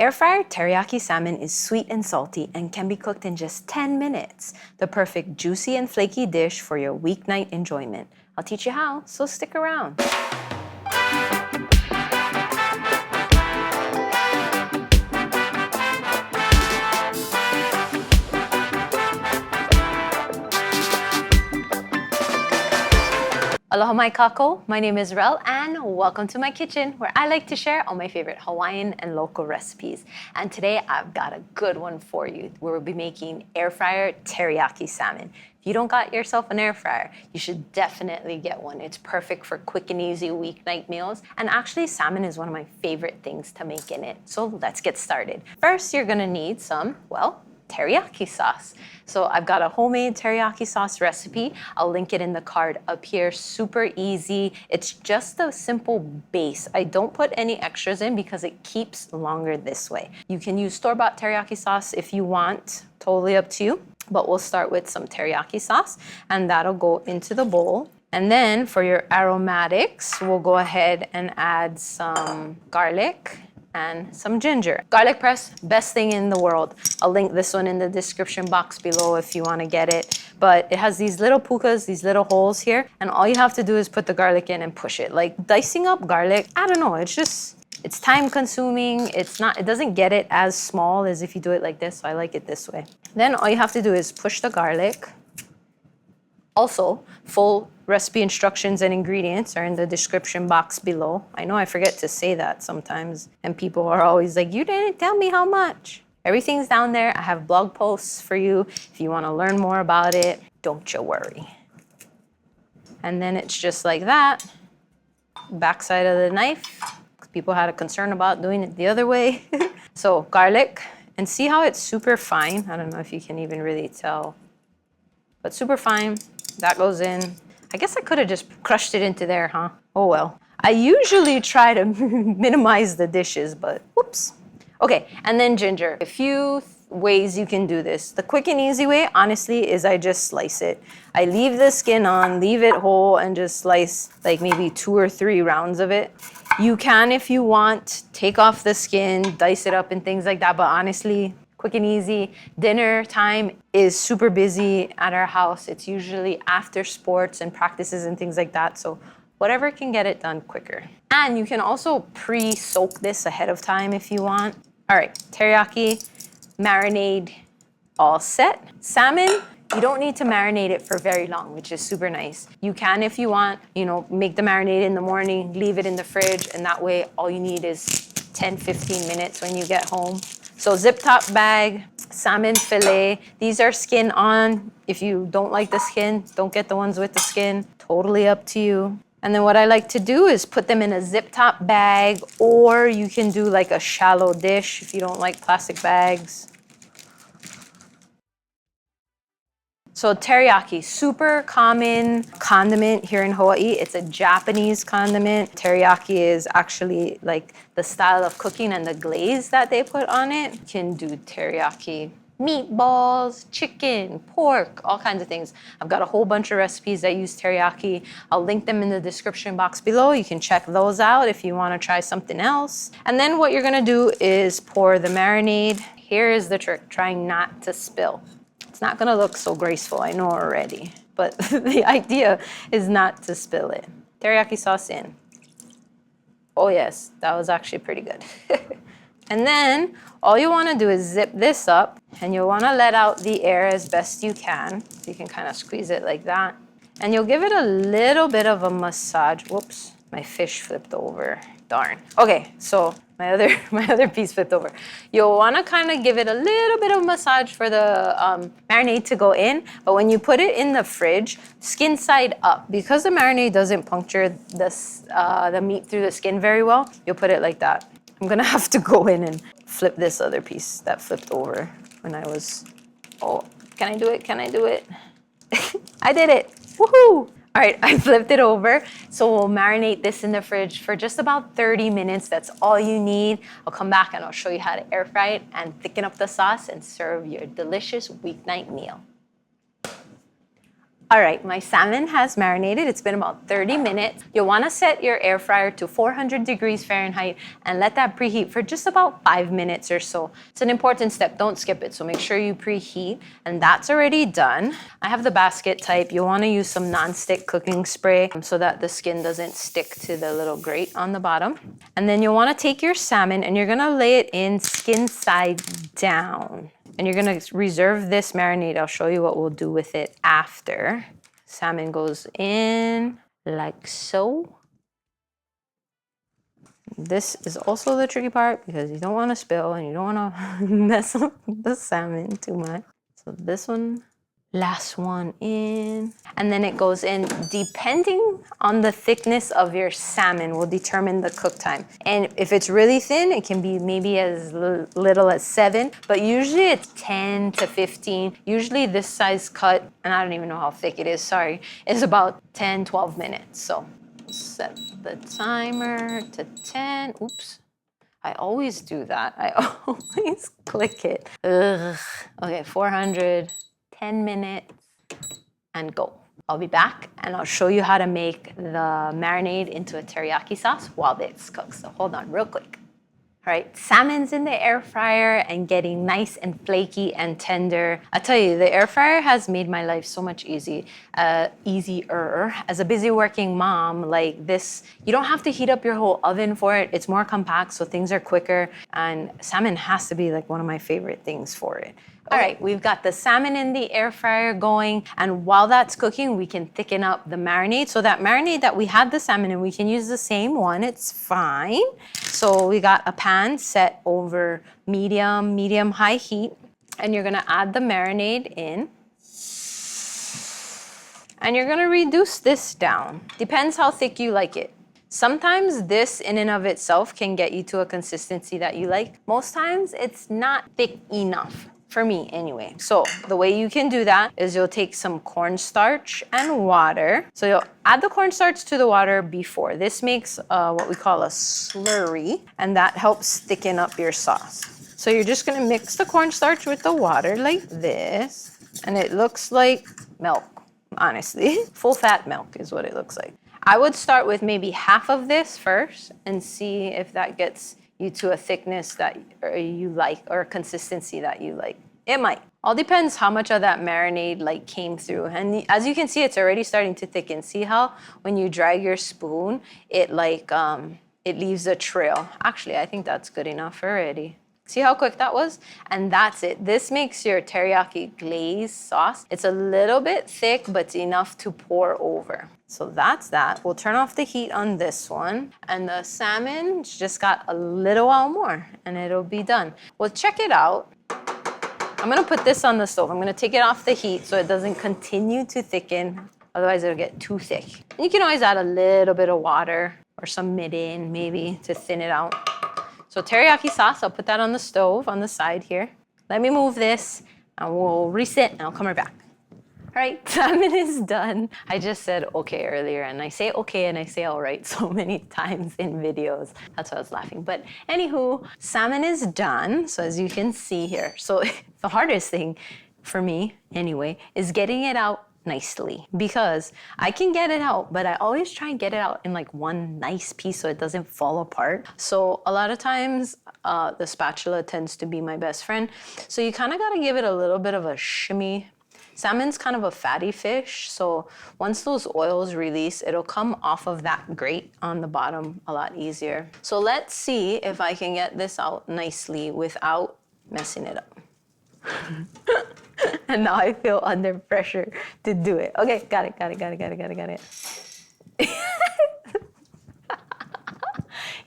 Air fryer teriyaki salmon is sweet and salty and can be cooked in just 10 minutes. The perfect juicy and flaky dish for your weeknight enjoyment. I'll teach you how, so stick around. Aloha mai kako, my name is Relle and welcome to my kitchen where I like to share all my favorite Hawaiian and local recipes. And today I've got a good one for you. We'll be making air fryer teriyaki salmon. If you don't got yourself an air fryer, you should definitely get one. It's perfect for quick and easy weeknight meals. And actually salmon is one of my favorite things to make in it. So let's get started. First, you're gonna need some, well, teriyaki sauce. So I've got a homemade teriyaki sauce recipe. I'll link it in the card up here. Super easy. It's just a simple base. I don't put any extras in because it keeps longer this way. You can use store-bought teriyaki sauce if you want, totally up to you. But we'll start with some teriyaki sauce and that'll go into the bowl. And then for your aromatics, we'll go ahead and add some garlic and some ginger. Garlic press, best thing in the world. I'll link this one in the description box below if you want to get it. But it has these little pukas, these little holes here, and all you have to do is put the garlic in and push it. Like dicing up garlic, I don't know, it's time consuming. It doesn't get it as small as if you do it like this, so I like it this way. Then all you have to do is push the garlic. Also, full recipe instructions and ingredients are in the description box below. I know I forget to say that sometimes, and people are always like, you didn't tell me how much. Everything's down there. I have blog posts for you if you want to learn more about it. Don't you worry. And then it's just like that. Backside of the knife. People had a concern about doing it the other way. So garlic, and see how it's super fine. I don't know if you can even really tell, but super fine. That goes in. I guess I could have just crushed it into there, huh? Oh well. I usually try to minimize the dishes, but whoops. Okay, and then ginger. A few ways you can do this. The quick and easy way, honestly, is I just slice it. I leave the skin on, leave it whole, and just slice like maybe 2 or 3 rounds of it. You can, if you want, take off the skin, dice it up and things like that, but honestly, quick and easy. Dinner time is super busy at our house. It's usually after sports and practices and things like that. So whatever can get it done quicker. And you can also pre-soak this ahead of time if you want. All right, teriyaki marinade all set. Salmon, you don't need to marinate it for very long, which is super nice. You can, if you want, make the marinade in the morning, leave it in the fridge, and that way all you need is 10, 15 minutes when you get home. So zip top bag, salmon fillet. These are skin on. If you don't like the skin, don't get the ones with the skin. Totally up to you. And then what I like to do is put them in a zip top bag, or you can do like a shallow dish if you don't like plastic bags. So teriyaki, super common condiment here in Hawaii. It's a Japanese condiment. Teriyaki is actually like the style of cooking and the glaze that they put on it. You can do teriyaki meatballs, chicken, pork, all kinds of things. I've got a whole bunch of recipes that use teriyaki. I'll link them in the description box below. You can check those out if you want to try something else. And then what you're going to do is pour the marinade. Here is the trick, trying not to spill. It's not gonna look so graceful, I know already, but the idea is not to spill it. Teriyaki sauce in. Oh yes, that was actually pretty good. And then all you wanna do is zip this up, and you'll wanna let out the air as best you can. So you can kind of squeeze it like that. And you'll give it a little bit of a massage. Whoops, my fish flipped over, darn. Okay, so my other piece flipped over. You'll want to kind of give it a little bit of massage for the marinade to go in, but when you put it in the fridge, skin side up, because the marinade doesn't puncture the meat through the skin very well, you'll put it like that. I'm gonna have to go in and flip this other piece that flipped over when I was, oh, can I do it? Can I do it? I did it, woohoo! All right, I flipped it over. So we'll marinate this in the fridge for just about 30 minutes. That's all you need. I'll come back and I'll show you how to air fry it and thicken up the sauce and serve your delicious weeknight meal. All right, my salmon has marinated. It's been about 30 minutes. You'll want to set your air fryer to 400 degrees Fahrenheit and let that preheat for just about 5 minutes or so. It's an important step. Don't skip it. So make sure you preheat. And that's already done. I have the basket type. You'll want to use some nonstick cooking spray so that the skin doesn't stick to the little grate on the bottom. And then you'll want to take your salmon and you're going to lay it in skin side down. And you're gonna reserve this marinade. I'll show you what we'll do with it after. Salmon goes in like so. This is also the tricky part because you don't wanna spill and you don't wanna mess up the salmon too much. So this one, last one in. And then it goes in depending on the thickness of your salmon will determine the cook time. And if it's really thin, it can be maybe as little as 7, but usually it's 10 to 15. Usually this size cut, and I don't even know how thick it is, sorry, is about 10, 12 minutes. So set the timer to 10. Oops. I always do that. I always click it. Ugh. Okay, 400. 10 minutes and go. I'll be back and I'll show you how to make the marinade into a teriyaki sauce while this cooks. So hold on real quick. All right, salmon's in the air fryer and getting nice and flaky and tender. I tell you, the air fryer has made my life so much easier. As a busy working mom, like this, you don't have to heat up your whole oven for it. It's more compact, so things are quicker. And salmon has to be like one of my favorite things for it. All right, we've got the salmon in the air fryer going, and while that's cooking, we can thicken up the marinade. So that marinade that we had the salmon in, we can use the same one, it's fine. So we got a pan set over medium-high heat, and you're gonna add the marinade in. And you're gonna reduce this down. Depends how thick you like it. Sometimes this in and of itself can get you to a consistency that you like. Most times it's not thick enough. For me anyway. So the way you can do that is you'll take some cornstarch and water. So you'll add the cornstarch to the water before. This makes what we call a slurry, and that helps thicken up your sauce. So you're just gonna mix the cornstarch with the water like this, and it looks like milk, honestly. Full fat milk is what it looks like. I would start with maybe half of this first and see if that gets you to a thickness that you like or a consistency that you like. It might. All depends how much of that marinade like came through. And as you can see, it's already starting to thicken. See how when you drag your spoon, it like it leaves a trail. Actually, I think that's good enough already. See how quick that was? And that's it. This makes your teriyaki glaze sauce. It's a little bit thick, but it's enough to pour over. So that's that. We'll turn off the heat on this one. And the salmon just got a little while more and it'll be done. Well, check it out. I'm gonna put this on the stove. I'm gonna take it off the heat so it doesn't continue to thicken. Otherwise it'll get too thick. And you can always add a little bit of water or some mirin maybe to thin it out. So teriyaki sauce, I'll put that on the stove on the side here. Let me move this and we'll reset and I'll come right back. All right, salmon is done. I just said okay earlier and I say okay and I say all right so many times in videos. That's why I was laughing. But anywho, salmon is done. So as you can see here. So the hardest thing for me anyway is getting it out nicely because I can get it out, but I always try and get it out in like one nice piece so it doesn't fall apart. So a lot of times the spatula tends to be my best friend. So you kind of got to give it a little bit of a shimmy. Salmon's kind of a fatty fish, so once those oils release, it'll come off of that grate on the bottom a lot easier. So let's see if I can get this out nicely without messing it up. And now I feel under pressure to do it. Okay, got it.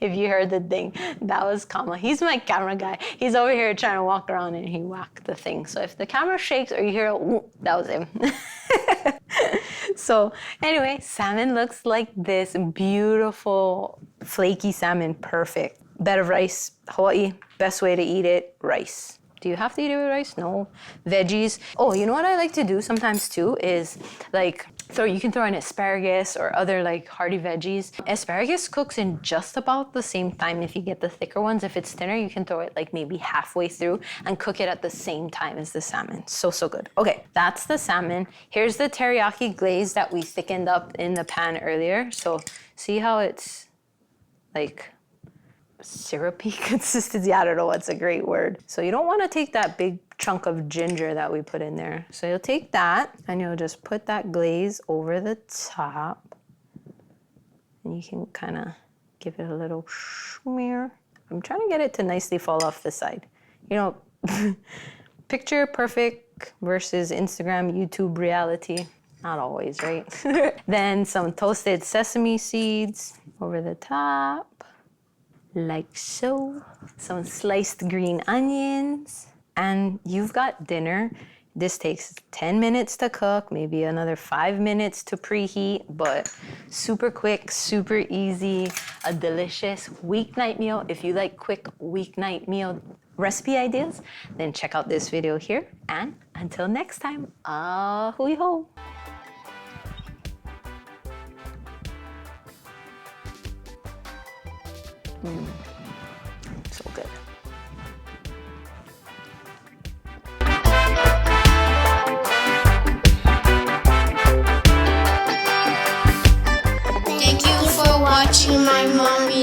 If you heard the ding, that was Kama. He's my camera guy. He's over here trying to walk around and he whacked the thing. So if the camera shakes or you hear a whoop, that was him. So anyway, salmon looks like this. Beautiful, flaky salmon, perfect. Bed of rice, Hawaii, best way to eat it, rice. Do you have to eat it with rice? No. Veggies. Oh, you know what I like to do sometimes too is like You can throw in asparagus or other like hearty veggies. Asparagus cooks in just about the same time if you get the thicker ones. If it's thinner, you can throw it like maybe halfway through and cook it at the same time as the salmon. So good. Okay, that's the salmon. Here's the teriyaki glaze that we thickened up in the pan earlier. So see how it's like syrupy consistency? I don't know what's a great word. So you don't want to take that big chunk of ginger that we put in there. So you'll take that and you'll just put that glaze over the top. And you can kind of give it a little smear. I'm trying to get it to nicely fall off the side. You know, picture perfect versus Instagram, YouTube reality. Not always, right? Then some toasted sesame seeds over the top. Like so. Some sliced green onions. And you've got dinner. This takes 10 minutes to cook, maybe another 5 minutes to preheat, but super quick, super easy, a delicious weeknight meal. If you like quick weeknight meal recipe ideas, then check out this video here. And until next time, hui ho. So good. Thank you for watching my mommy.